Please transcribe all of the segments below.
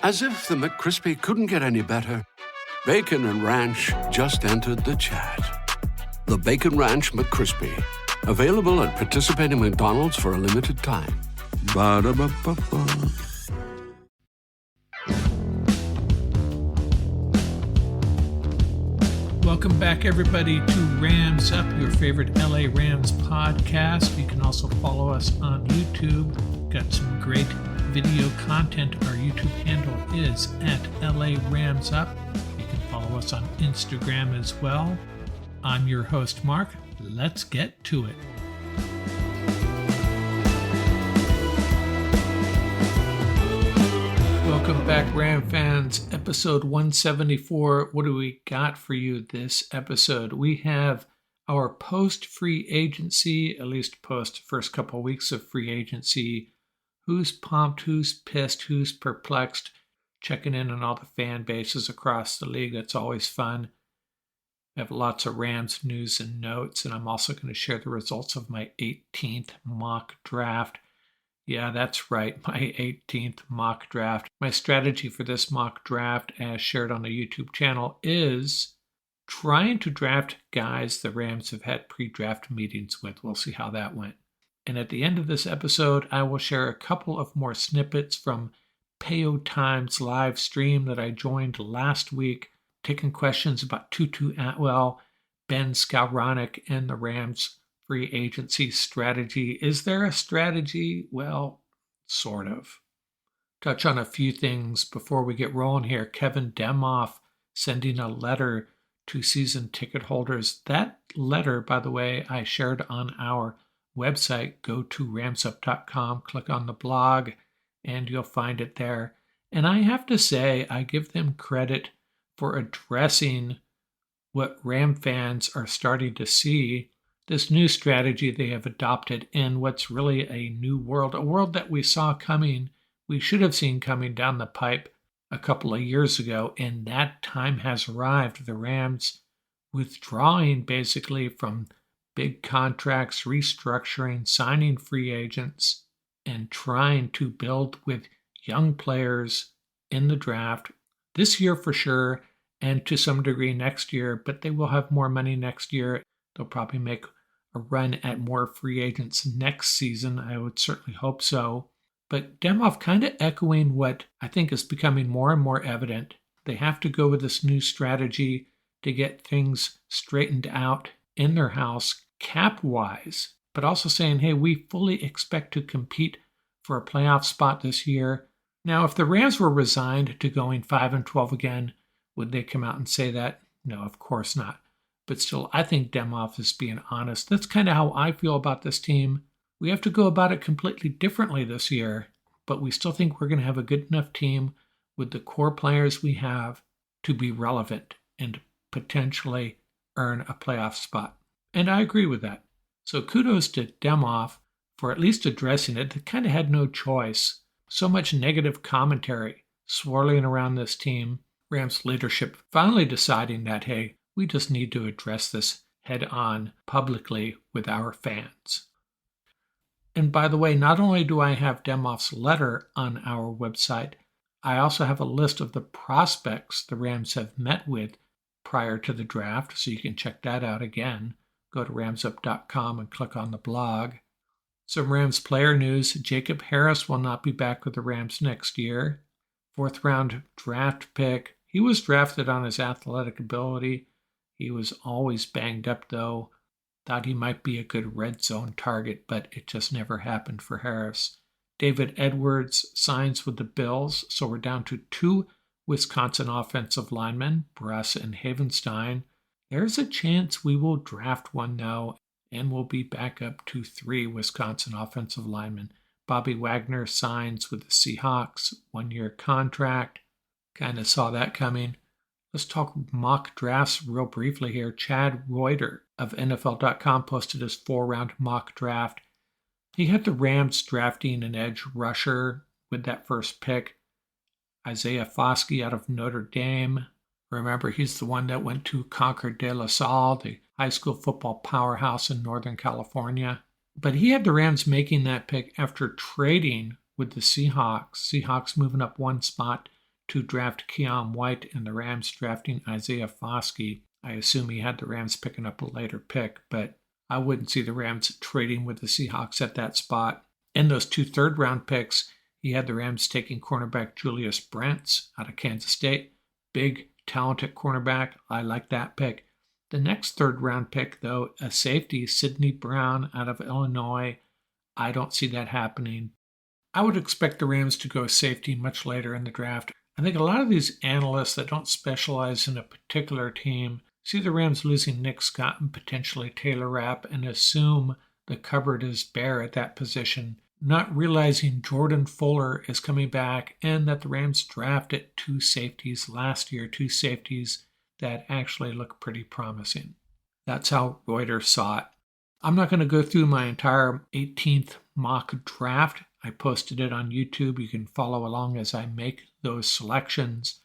As if the McCrispy couldn't get any better, Bacon and Ranch just entered the chat. The Bacon Ranch McCrispy, available at participating McDonald's for a limited time. Ba-da-ba-ba-ba. Welcome back, everybody, to Rams Up, your favorite LA Rams podcast. You can also follow us on YouTube. Got some great video content. Our YouTube handle is at LA Rams Up. You can follow us on Instagram as well. I'm your host, Mark. Let's get to it. Welcome back, Ram fans. Episode 174. What do we got for you this episode? We have our post-free agency, at least post first couple of weeks of free agency. Who's pumped, who's pissed, who's perplexed. Checking in on all the fan bases across the league. That's always fun. I have lots of Rams news and notes, and I'm also going to share the results of my 18th mock draft. Yeah, that's right, my 18th mock draft. My strategy for this mock draft, as shared on the YouTube channel, is trying to draft guys the Rams have had pre-draft meetings with. We'll see how that went. And at the end of this episode, I will share a couple of more snippets from Payo Time's live stream that I joined last week, taking questions about Tutu Atwell, Ben Skowronek, and the Rams free agency strategy. Is there a strategy? Well, sort of. Touch on a few things before we get rolling here. Kevin Demoff sending a letter to season ticket holders. That letter, by the way, I shared on our website. Go to ramsup.com, click on the blog, and you'll find it there. And I have to say, I give them credit for addressing what Ram fans are starting to see, this new strategy they have adopted in what's really a new world, a world that we saw coming, we should have seen coming down the pipe a couple of years ago, and that time has arrived. The Rams withdrawing basically from big contracts, restructuring, signing free agents, and trying to build with young players in the draft this year for sure, and to some degree next year, but they will have more money next year. They'll probably make a run at more free agents next season. I would certainly hope so. But Demoff kind of echoing what I think is becoming more and more evident. They have to go with this new strategy to get things straightened out in their house cap-wise, but also saying, hey, we fully expect to compete for a playoff spot this year. Now, if the Rams were resigned to going 5-12 again, would they come out and say that? No, of course not. But still, I think Demoff is being honest. That's kind of how I feel about this team. We have to go about it completely differently this year, but we still think we're going to have a good enough team with the core players we have to be relevant and potentially earn a playoff spot. And I agree with that. So kudos to Demoff for at least addressing it. They kind of had no choice. So much negative commentary swirling around this team. Rams leadership finally deciding that, hey, we just need to address this head on publicly with our fans. And by the way, not only do I have Demoff's letter on our website, I also have a list of the prospects the Rams have met with prior to the draft, so you can check that out again. Go to ramsup.com and click on the blog. Some Rams player news. Jacob Harris will not be back with the Rams next year. 4th round draft pick. He was drafted on his athletic ability. He was always banged up though. Thought he might be a good red zone target, but it just never happened for Harris. David Edwards signs with the Bills, so we're down to 2 Wisconsin offensive linemen, Bruss and Havenstein. There's a chance we will draft one now, and we'll be back up to 3 Wisconsin offensive linemen. Bobby Wagner signs with the Seahawks, 1-year contract. Kind of saw that coming. Let's talk mock drafts real briefly here. Chad Reuter of NFL.com posted his 4-round mock draft. He had the Rams drafting an edge rusher with that first pick. Isaiah Foskey out of Notre Dame. Remember, he's the one that went to Concord de La Salle, the high school football powerhouse in Northern California. But he had the Rams making that pick after trading with the Seahawks. Seahawks moving up 1 spot to draft Keon White and the Rams drafting Isaiah Foskey. I assume he had the Rams picking up a later pick, but I wouldn't see the Rams trading with the Seahawks at that spot. In those 2 third-round picks, he had the Rams taking cornerback Julius Brents out of Kansas State. Big, talented cornerback. I like that pick. The next third-round pick, though, a safety, Sidney Brown out of Illinois. I don't see that happening. I would expect the Rams to go safety much later in the draft. I think a lot of these analysts that don't specialize in a particular team see the Rams losing Nick Scott and potentially Taylor Rapp and assume the cupboard is bare at that position, not realizing Jordan Fuller is coming back and that the Rams drafted 2 safeties last year, 2 safeties that actually look pretty promising. That's how Reuters saw it. I'm not going to go through my entire 18th mock draft. I posted it on YouTube. You can follow along as I make those selections.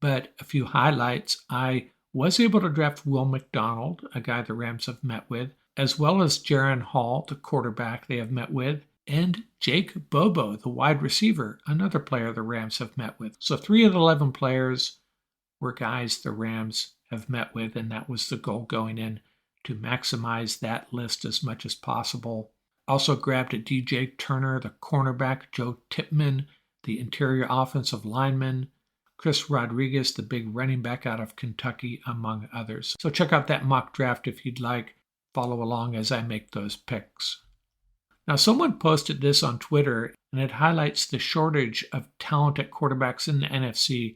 But a few highlights. I was able to draft Will McDonald, a guy the Rams have met with, as well as Jaron Hall, the quarterback they have met with, and Jake Bobo, the wide receiver, another player the Rams have met with. So 3 of the 11 players were guys the Rams have met with, and that was the goal going in, to maximize that list as much as possible. Also grabbed a DJ Turner, the cornerback, Joe Tipman, the interior offensive lineman, Chris Rodriguez, the big running back out of Kentucky, among others. So check out that mock draft if you'd like. Follow along as I make those picks. Now, someone posted this on Twitter, and it highlights the shortage of talented quarterbacks in the NFC.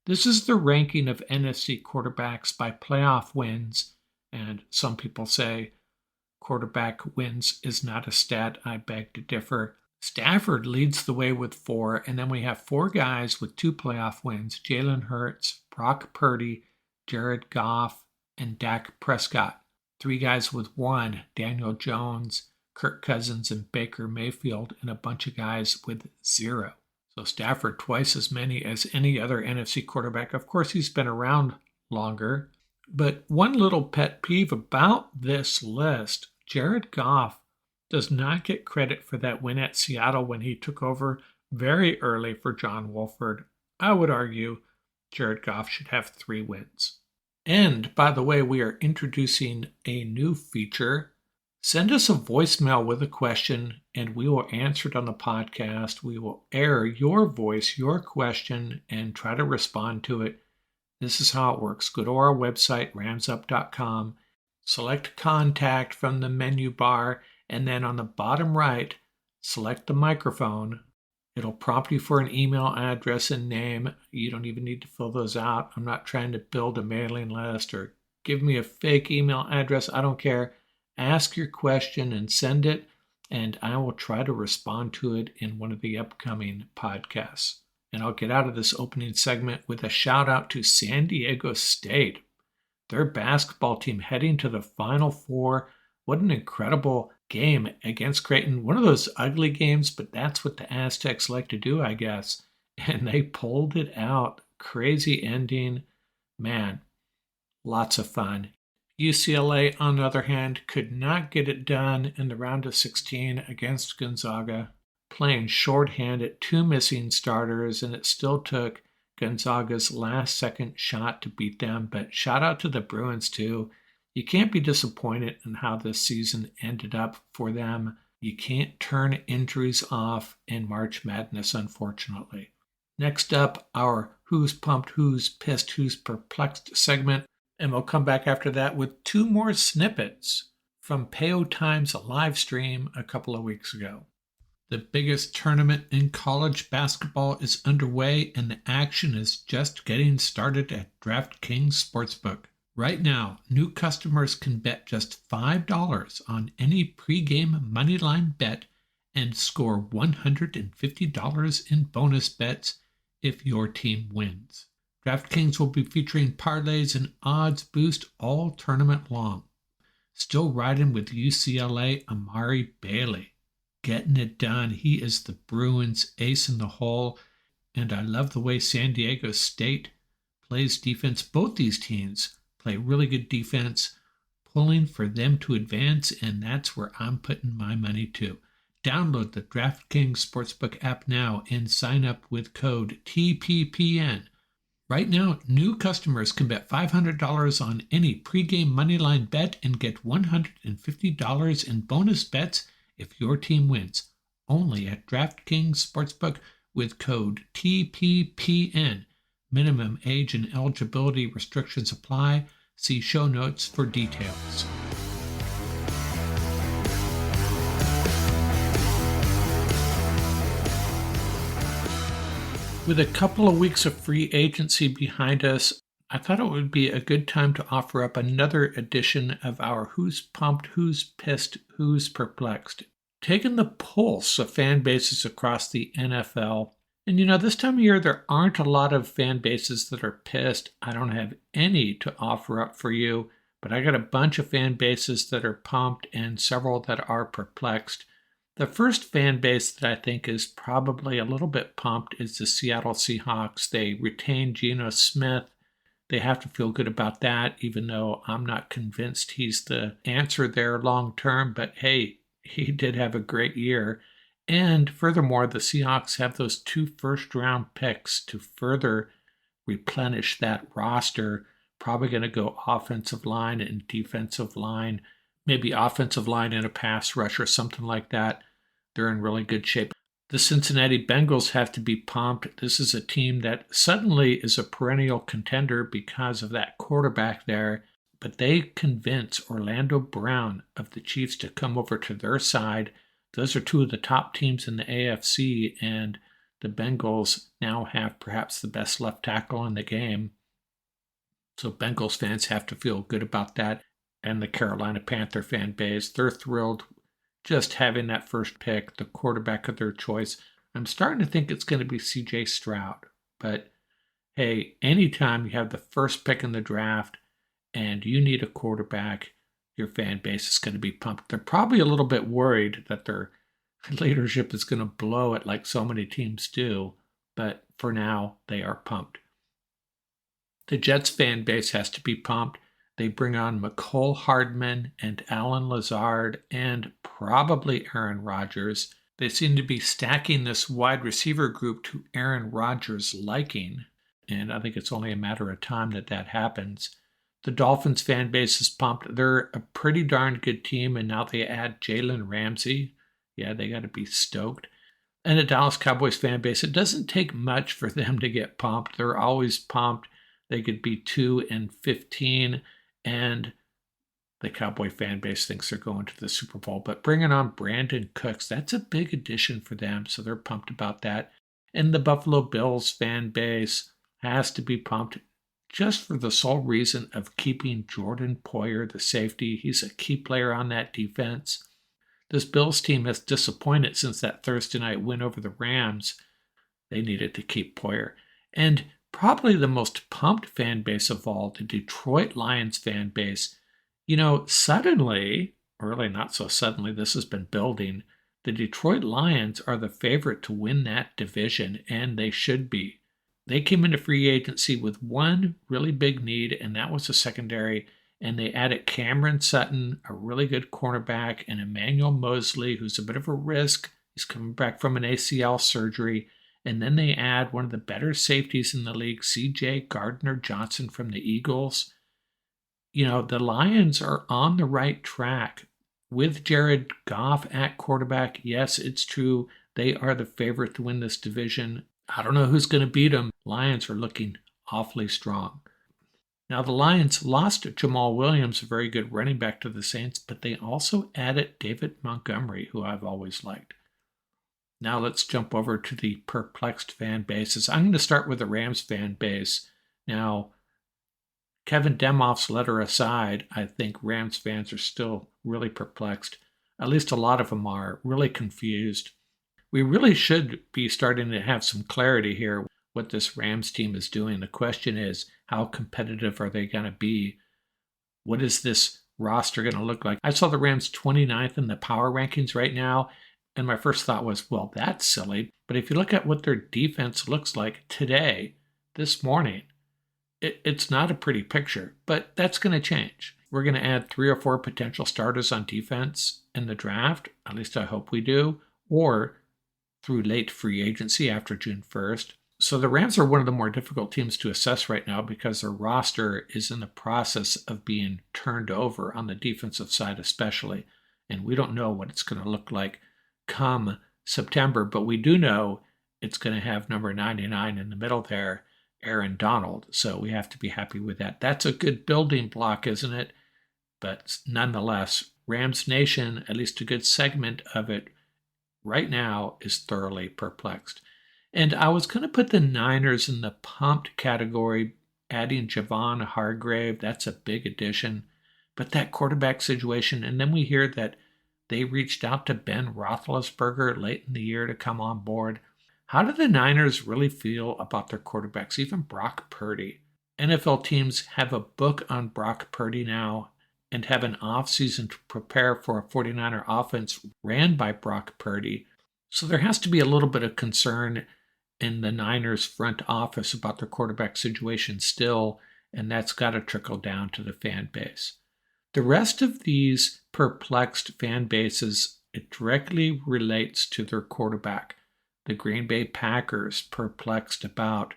This is the ranking of NFC quarterbacks by playoff wins, and some people say quarterback wins is not a stat. I beg to differ. Stafford leads the way with 4, and then we have 4 guys with 2 playoff wins: Jalen Hurts, Brock Purdy, Jared Goff, and Dak Prescott. 3 guys with 1, Daniel Jones, Kirk Cousins, and Baker Mayfield, and a bunch of guys with 0. So Stafford twice as many as any other NFC quarterback. Of course, he's been around longer. But one little pet peeve about this list, Jared Goff does not get credit for that win at Seattle when he took over very early for John Wolford. I would argue Jared Goff should have 3 wins. And, by the way, we are introducing a new feature. Send us a voicemail with a question, and we will answer it on the podcast. We will air your voice, your question, and try to respond to it. This is how it works. Go to our website, ramsup.com, select Contact from the menu bar, and then on the bottom right, select the microphone. It'll prompt you for an email address and name. You don't even need to fill those out. I'm not trying to build a mailing list or give me a fake email address. I don't care. Ask your question and send it, and I will try to respond to it in one of the upcoming podcasts. And I'll get out of this opening segment with a shout out to San Diego State. Their basketball team heading to the Final Four. What an incredible game against Creighton. One of those ugly games, but that's what the Aztecs like to do, I guess. And they pulled it out. Crazy ending. Man, lots of fun. UCLA, on the other hand, could not get it done in the round of 16 against Gonzaga, playing shorthanded, 2 missing starters, and it still took Gonzaga's last-second shot to beat them. But shout out to the Bruins, too. You can't be disappointed in how this season ended up for them. You can't turn injuries off in March Madness, unfortunately. Next up, our Who's Pumped, Who's Pissed, Who's Perplexed segment. And we'll come back after that with 2 more snippets from Payo Time's live stream a couple of weeks ago. The biggest tournament in college basketball is underway, and the action is just getting started at DraftKings Sportsbook. Right now, new customers can bet just $5 on any pregame moneyline bet and score $150 in bonus bets if your team wins. DraftKings will be featuring parlays and odds boost all tournament long. Still riding with UCLA Amari Bailey. Getting it done. He is the Bruins' ace in the hole, and I love the way San Diego State plays defense. Both these teams play really good defense, pulling for them to advance, and that's where I'm putting my money too. Download the DraftKings Sportsbook app now and sign up with code TPPN. Right now, new customers can bet $500 on any pregame moneyline bet and get $150 in bonus bets if your team wins. Only at DraftKings Sportsbook with code TPPN. Minimum age and eligibility restrictions apply. See show notes for details. With a couple of weeks of free agency behind us, I thought it would be a good time to offer up another edition of our Who's Pumped, Who's Pissed, Who's Perplexed, taking the pulse of fan bases across the NFL. And this time of year, there aren't a lot of fan bases that are pissed. I don't have any to offer up for you, but I got a bunch of fan bases that are pumped and several that are perplexed. The first fan base that I think is probably a little bit pumped is the Seattle Seahawks. They retained Geno Smith. They have to feel good about that, even though I'm not convinced he's the answer there long term. But hey, he did have a great year. And furthermore, the Seahawks have those 2 first-round picks to further replenish that roster. Probably going to go offensive line and defensive line, maybe offensive line and a pass rush or something like that. They're in really good shape. The Cincinnati Bengals have to be pumped. This is a team that suddenly is a perennial contender because of that quarterback there, but they convince Orlando Brown of the Chiefs to come over to their side. Those are 2 of the top teams in the AFC, and the Bengals now have perhaps the best left tackle in the game. So Bengals fans have to feel good about that. And the Carolina Panther fan base, they're thrilled just having that first pick, the quarterback of their choice. I'm starting to think it's going to be C.J. Stroud. But hey, anytime you have the first pick in the draft and you need a quarterback, your fan base is going to be pumped. They're probably a little bit worried that their leadership is going to blow it like so many teams do. But for now, they are pumped. The Jets fan base has to be pumped. They bring on Mecole Hardman and Alan Lazard and probably Aaron Rodgers. They seem to be stacking this wide receiver group to Aaron Rodgers' liking, and I think it's only a matter of time that happens. The Dolphins fan base is pumped. They're a pretty darn good team, and now they add Jalen Ramsey. Yeah, they got to be stoked. And the Dallas Cowboys fan base, it doesn't take much for them to get pumped. They're always pumped. They could be 2-15. And the Cowboy fan base thinks they're going to the Super Bowl. But bringing on Brandon Cooks, that's a big addition for them, so they're pumped about that. And the Buffalo Bills fan base has to be pumped just for the sole reason of keeping Jordan Poyer, the safety. He's a key player on that defense. This Bills team has disappointed since that Thursday night win over the Rams. They needed to keep Poyer. And probably the most pumped fan base of all, the Detroit Lions fan base. Suddenly, or really not so suddenly, this has been building. The Detroit Lions are the favorite to win that division, and they should be. They came into free agency with one really big need, and that was a secondary, and they added Cameron Sutton, a really good cornerback, and Emmanuel Mosley, who's a bit of a risk. He's coming back from an ACL surgery. And then they add one of the better safeties in the league, C.J. Gardner-Johnson from the Eagles. The Lions are on the right track. With Jared Goff at quarterback, yes, it's true. They are the favorite to win this division. I don't know who's going to beat them. Lions are looking awfully strong. Now, the Lions lost Jamal Williams, a very good running back, to the Saints, but they also added David Montgomery, who I've always liked. Now let's jump over to the perplexed fan bases. I'm going to start with the Rams fan base. Now, Kevin Demoff's letter aside, I think Rams fans are still really perplexed. At least a lot of them are really confused. We really should be starting to have some clarity here what this Rams team is doing. The question is, how competitive are they going to be? What is this roster going to look like? I saw the Rams 29th in the power rankings right now. And my first thought was, well, that's silly. But if you look at what their defense looks like today, this morning, it's not a pretty picture. But that's going to change. We're going to add 3 or 4 potential starters on defense in the draft. At least I hope we do. or through late free agency after June 1st. So the Rams are one of the more difficult teams to assess right now because their roster is in the process of being turned over on the defensive side especially. And we don't know what it's going to look like come September, but we do know it's going to have number 99 in the middle there, Aaron Donald. So we have to be happy with that. That's a good building block, isn't it? But nonetheless, Rams Nation, at least a good segment of it right now, is thoroughly perplexed. And I was going to put the Niners in the pumped category, adding Javon Hargrave. That's a big addition. But that quarterback situation, and then we hear that they reached out to Ben Roethlisberger late in the year to come on board. How do the Niners really feel about their quarterbacks, even Brock Purdy? NFL teams have a book on Brock Purdy now and have an offseason to prepare for a 49er offense ran by Brock Purdy. So there has to be a little bit of concern in the Niners front office about their quarterback situation still, and that's got to trickle down to the fan base. The rest of these perplexed fan bases, it directly relates to their quarterback. The Green Bay Packers perplexed about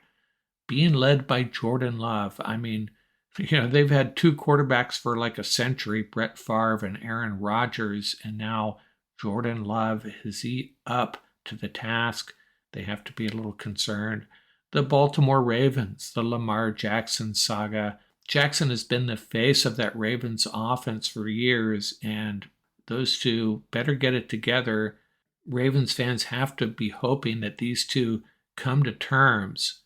being led by Jordan Love. I mean, they've had two quarterbacks for like a century, Brett Favre and Aaron Rodgers, and now Jordan Love, is he up to the task? They have to be a little concerned. The Baltimore Ravens, the Lamar Jackson saga. Jackson has been the face of that Ravens offense for years, and those two better get it together. Ravens fans have to be hoping that these two come to terms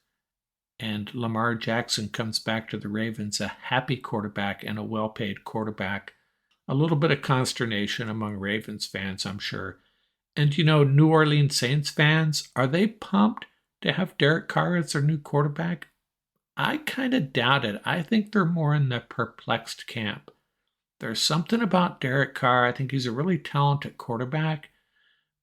and Lamar Jackson comes back to the Ravens a happy quarterback and a well-paid quarterback. A little bit of consternation among Ravens fans, I'm sure. And New Orleans Saints fans, are they pumped to have Derek Carr as their new quarterback? I kind of doubt it. I think they're more in the perplexed camp. There's something about Derek Carr. I think he's a really talented quarterback,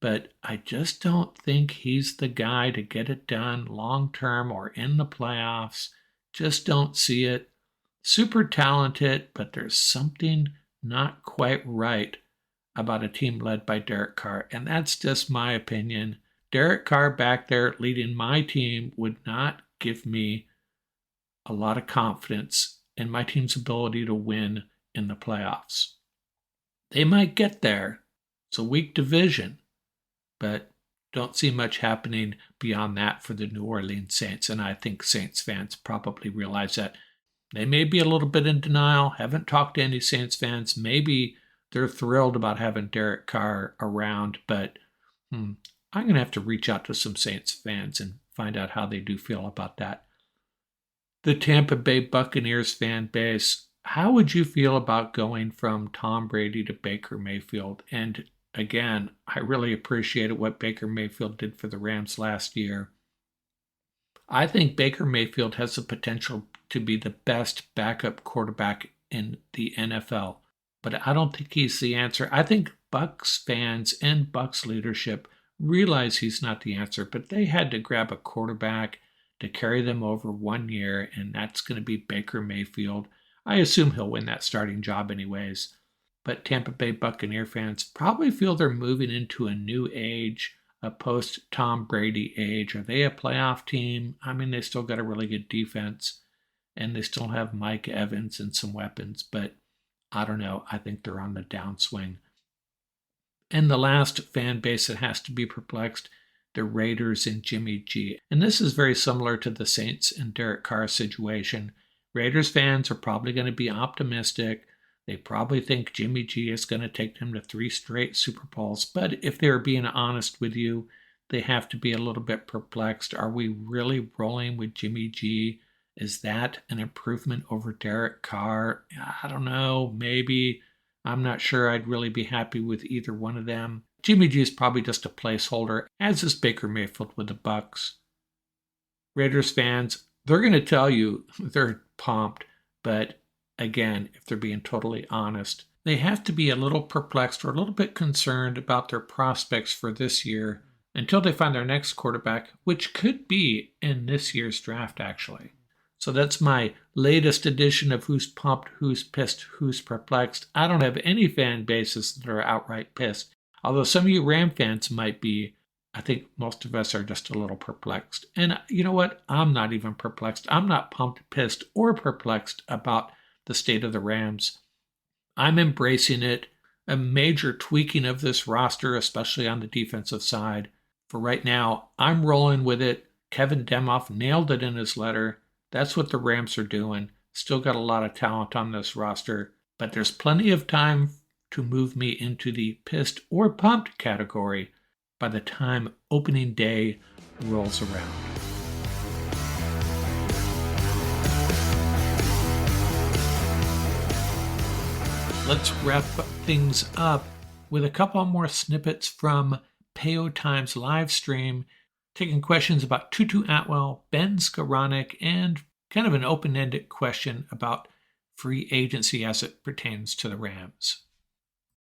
but I just don't think he's the guy to get it done long-term or in the playoffs. Just don't see it. Super talented, but there's something not quite right about a team led by Derek Carr, and that's just my opinion. Derek Carr back there leading my team would not give me a lot of confidence in my team's ability to win in the playoffs. They might get there. It's a weak division, but don't see much happening beyond that for the New Orleans Saints, and I think Saints fans probably realize that. They may be a little bit in denial, haven't talked to any Saints fans. Maybe they're thrilled about having Derek Carr around, but I'm going to have to reach out to some Saints fans and find out how they do feel about that. The Tampa Bay Buccaneers fan base, how would you feel about going from Tom Brady to Baker Mayfield? And again, I really appreciated what Baker Mayfield did for the Rams last year. I think Baker Mayfield has the potential to be the best backup quarterback in the NFL, but I don't think he's the answer. I think Bucs fans and Bucs leadership realize he's not the answer, but they had to grab a quarterback to carry them over 1 year, and that's going to be Baker Mayfield. I assume he'll win that starting job anyways. But Tampa Bay Buccaneer fans probably feel they're moving into a new age, a post-Tom Brady age. Are they a playoff team? I mean, they still got a really good defense, and they still have Mike Evans and some weapons, but I don't know. I think they're on the downswing. And the last fan base that has to be perplexed, the Raiders and Jimmy G. And this is very similar to the Saints and Derek Carr situation. Raiders fans are probably going to be optimistic. They probably think Jimmy G is going to take them to 3 straight Super Bowls. But if they're being honest with you, they have to be a little bit perplexed. Are we really rolling with Jimmy G? Is that an improvement over Derek Carr? I don't know. Maybe. I'm not sure I'd really be happy with either one of them. Jimmy G is probably just a placeholder, as is Baker Mayfield with the Bucs. Raiders fans, they're going to tell you they're pumped, but again, if they're being totally honest, they have to be a little perplexed or a little bit concerned about their prospects for this year until they find their next quarterback, which could be in this year's draft, actually. So that's my latest edition of Who's Pumped, Who's Pissed, Who's Perplexed. I don't have any fan bases that are outright pissed. Although some of you Ram fans might be, I think most of us are just a little perplexed. And you know what? I'm not even perplexed. I'm not pumped, pissed, or perplexed about the state of the Rams. I'm embracing it. A major tweaking of this roster, especially on the defensive side. For right now, I'm rolling with it. Kevin Demoff nailed it in his letter. That's what the Rams are doing. Still got a lot of talent on this roster, but there's plenty of time to move me into the pissed or pumped category by the time opening day rolls around. Let's wrap things up with a couple more snippets from Payo Time's live stream, taking questions about Tutu Atwell, Ben Skoranek, and kind of an open-ended question about free agency as it pertains to the Rams.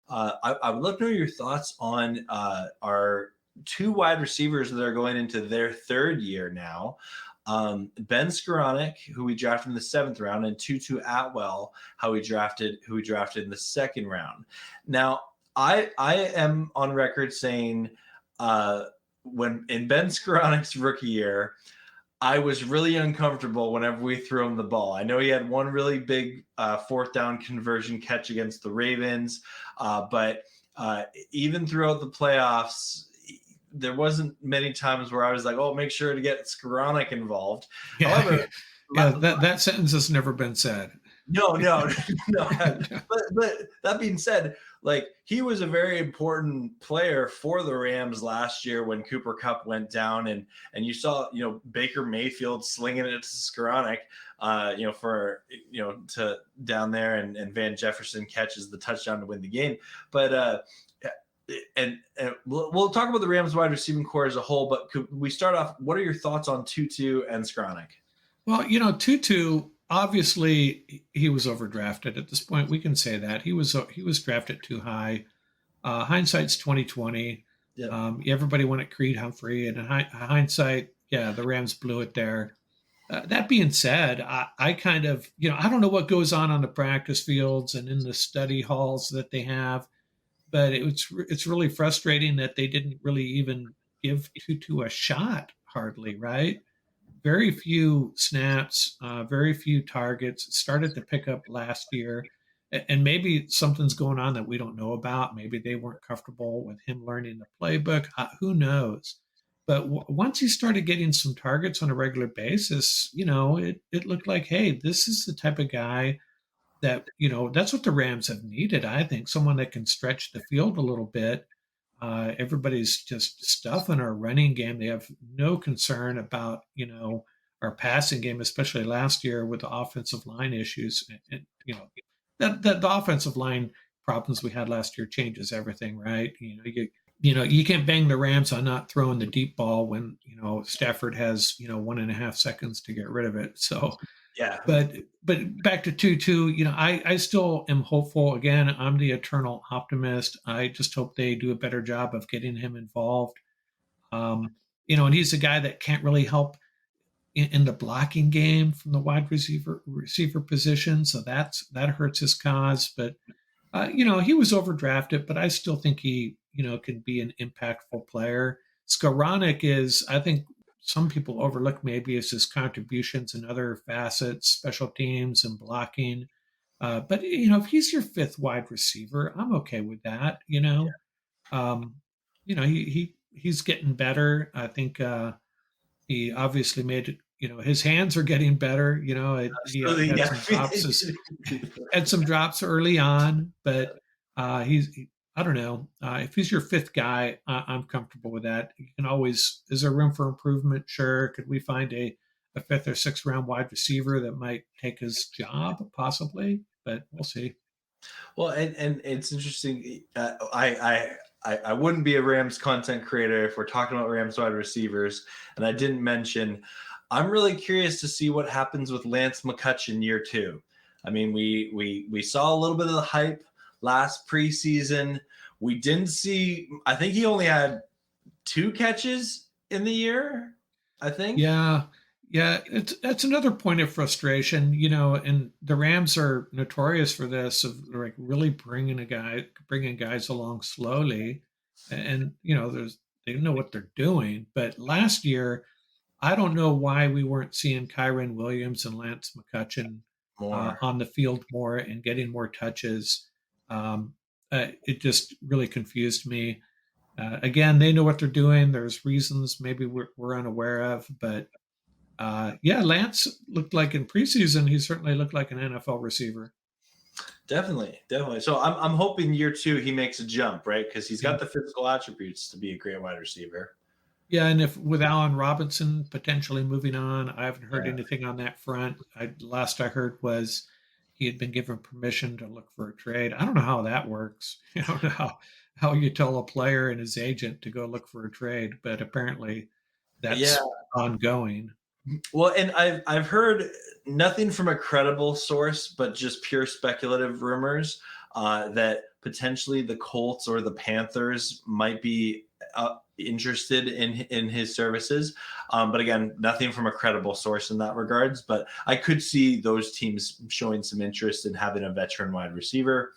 I would love to know your thoughts on our two wide receivers that are going into their third year now. Ben Skoranek, who we drafted in the 7th round, and Tutu Atwell, who we drafted in the 2nd round. Now, I am on record saying when in Ben Skoranek's rookie year, I was really uncomfortable whenever we threw him the ball. I know he had one really big 4th down conversion catch against the Ravens, but even throughout the playoffs, there wasn't many times where I was like, "Oh, make sure to get Skoranek involved." Yeah. However, that sentence has never been said. No. But that being said, like, he was a very important player for the Rams last year when Cooper Kupp went down, and you saw, Baker Mayfield slinging it to Skoranek, to down there, and Van Jefferson catches the touchdown to win the game. But and we'll talk about the Rams wide receiving core as a whole, but could we start off, what are your thoughts on Tutu and Skoranek? Well, Tutu, obviously he was overdrafted at this point. We can say that he was drafted too high. Hindsight's 2020. Yeah. Everybody wanted Creed Humphrey, and in hindsight, yeah, the Rams blew it there. That being said, I kind of, I don't know what goes on the practice fields and in the study halls that they have, but it's really frustrating that they didn't really even give Tutu a shot, hardly, right? Very few snaps, very few targets. It started to pick up last year, and maybe something's going on that we don't know about. Maybe they weren't comfortable with him learning the playbook. Who knows? But once he started getting some targets on a regular basis, it looked like, hey, this is the type of guy that, that's what the Rams have needed. I think someone that can stretch the field a little bit. Everybody's just stuffing our running game. They have no concern about, our passing game, especially last year with the offensive line issues. And that the offensive line problems we had last year changes everything, right? You can't bang the Rams on not throwing the deep ball when, Stafford has, 1.5 seconds to get rid of it. So, yeah. But back to Tutu, I still am hopeful. Again, I'm the eternal optimist. I just hope they do a better job of getting him involved. And he's a guy that can't really help in the blocking game from the wide receiver position. So that hurts his cause. But, he was overdrafted, but I still think he, can be an impactful player. Skoranek is, I think, some people overlook maybe is his contributions in other facets, special teams and blocking. But, if he's your 5th wide receiver, I'm okay with that. He's getting better. I think he obviously made it, his hands are getting better. He had some drops early on, but I don't know. If he's your 5th guy, I'm comfortable with that. You can always, is there room for improvement? Sure. Could we find a 5th or 6th round wide receiver that might take his job? Possibly, but we'll see. Well, and it's interesting. I wouldn't be a Rams content creator if we're talking about Rams wide receivers. And I didn't mention, I'm really curious to see what happens with Lance McCutcheon year 2. I mean, we saw a little bit of the hype last preseason. We didn't see, I think he only had 2 catches in the year, I think. Yeah. That's another point of frustration, and the Rams are notorious for this, of like really bringing guys along slowly. and they know what they're doing. But last year, I don't know why we weren't seeing Kyron Williams and Lance McCutcheon More. on the field more and getting more touches. It just really confused me. Again, they know what they're doing. There's reasons maybe we're unaware of, but yeah, Lance looked like in preseason, he certainly looked like an NFL receiver. Definitely. So I'm hoping year 2 he makes a jump, right? Because he's Yeah. got the physical attributes to be a great wide receiver. Yeah, and if with Allen Robinson potentially moving on, I haven't heard Yeah. anything on that front. Last I heard was he had been given permission to look for a trade. I don't know how that works. I don't know how you tell a player and his agent to go look for a trade, but apparently Yeah. that's ongoing. Well, and I've heard nothing from a credible source, but just pure speculative rumors that potentially the Colts or the Panthers might be interested in his services. But again, nothing from a credible source in that regards. But I could see those teams showing some interest in having a veteran wide receiver.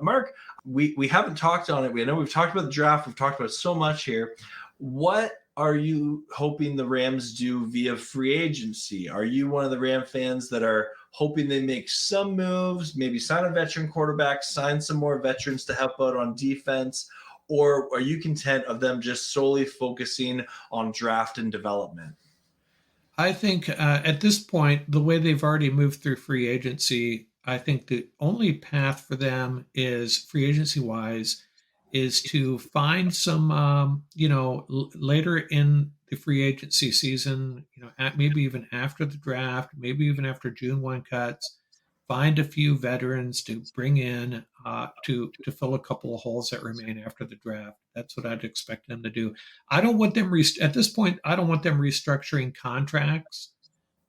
Mark, we haven't talked on it. I know we've talked about the draft. We've talked about so much here. What are you hoping the Rams do via free agency? Are you one of the Ram fans that are hoping they make some moves, maybe sign a veteran quarterback, sign some more veterans to help out on defense? Or are you content of them just solely focusing on draft and development? I think at this point, the way they've already moved through free agency, I think the only path for them is free agency wise is to find some, later in the free agency season, maybe even after the draft, maybe even after June 1 cuts, find a few veterans to bring in to fill a couple of holes that remain after the draft. That's what I'd expect them to do. I don't want them at this point. I don't want them restructuring contracts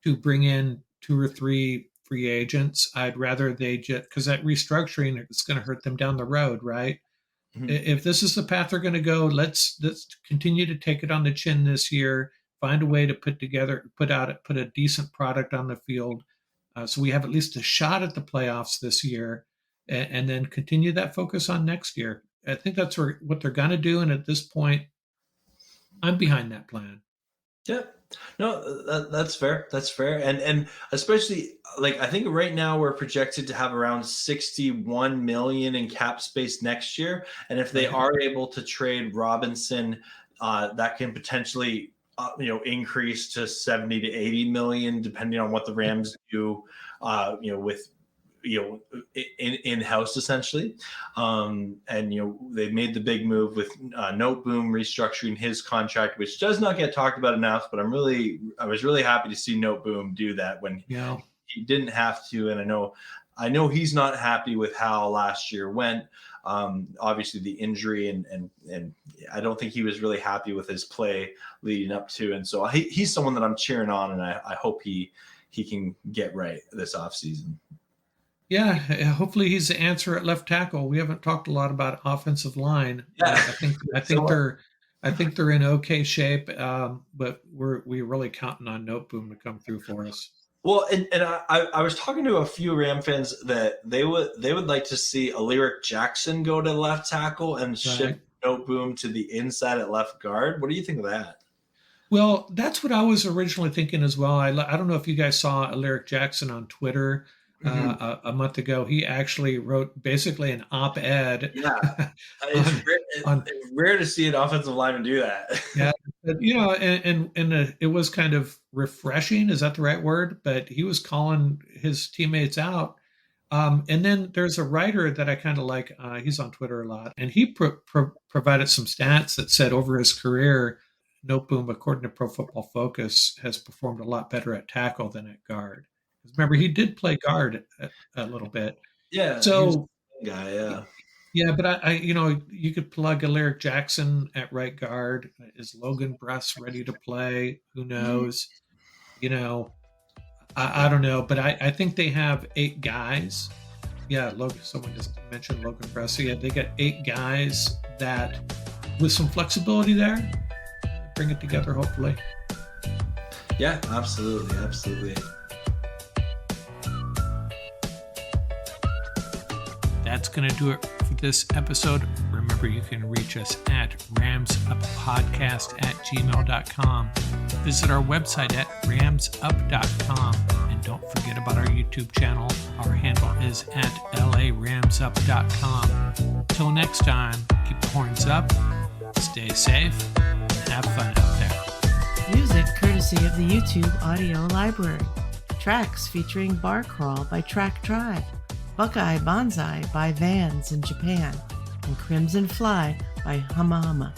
to bring in 2 or 3 free agents. I'd rather they just because that restructuring is going to hurt them down the road, right? Mm-hmm. If this is the path they're going to go, let's continue to take it on the chin this year. Find a way to put a decent product on the field. So we have at least a shot at the playoffs this year, and then continue that focus on next year. I think that's what they're going to do. And at this point, I'm behind that plan. Yeah, no, that's fair. That's fair. And especially I think right now we're projected to have around 61 million in cap space next year. And if they are able to trade Robinson, that can potentially increase to 70 to 80 million, depending on what the Rams do, with, in-house essentially. And, they made the big move with Noteboom restructuring his contract, which does not get talked about enough, but I was really happy to see Noteboom do that when he didn't have to. And I know he's not happy with how last year went. Obviously the injury and I don't think he was really happy with his play leading up to. And so he's someone that I'm cheering on, and I hope he can get right this offseason. Yeah, hopefully he's the answer at left tackle. We haven't talked a lot about offensive line. Yeah. I think they're in okay shape, but we're really counting on Noteboom to come through for us. Well, and I was talking to a few Ram fans that they would like to see Alaric Jackson go to left tackle and shift Noteboom to the inside at left guard. What do you think of that? Well, that's what I was originally thinking as well. I don't know if you guys saw Alaric Jackson on Twitter a month ago. He actually wrote basically an op-ed. Yeah, it's rare to see an offensive lineman do that. Yeah, and it was kind of refreshing. Is that the right word? But he was calling his teammates out. And then there's a writer that I kind of like. He's on Twitter a lot, and he provided some stats that said over his career, Noteboom, according to Pro Football Focus, has performed a lot better at tackle than at guard. Remember, he did play guard a little bit. Yeah. So, guy, yeah. Yeah, but you could plug Alaric Jackson at right guard. Is Logan Bruss ready to play? Who knows? I don't know, but I think they have 8 guys. Yeah, someone just mentioned Logan Bruss. So yeah, they got 8 guys that, with some flexibility there, bring it together, hopefully. Yeah, absolutely. That's going to do it for this episode. Remember, you can reach us at ramsuppodcast@gmail.com. Visit our website at ramsup.com. And don't forget about our YouTube channel. Our handle is at laramsup.com. Till next time, keep the horns up, stay safe, and have fun out there. Music courtesy of the YouTube audio library. Tracks featuring Bar Crawl by Track Tribe, Buckeye Bonsai by Vans in Japan, and Crimson Fly by Hama Hama.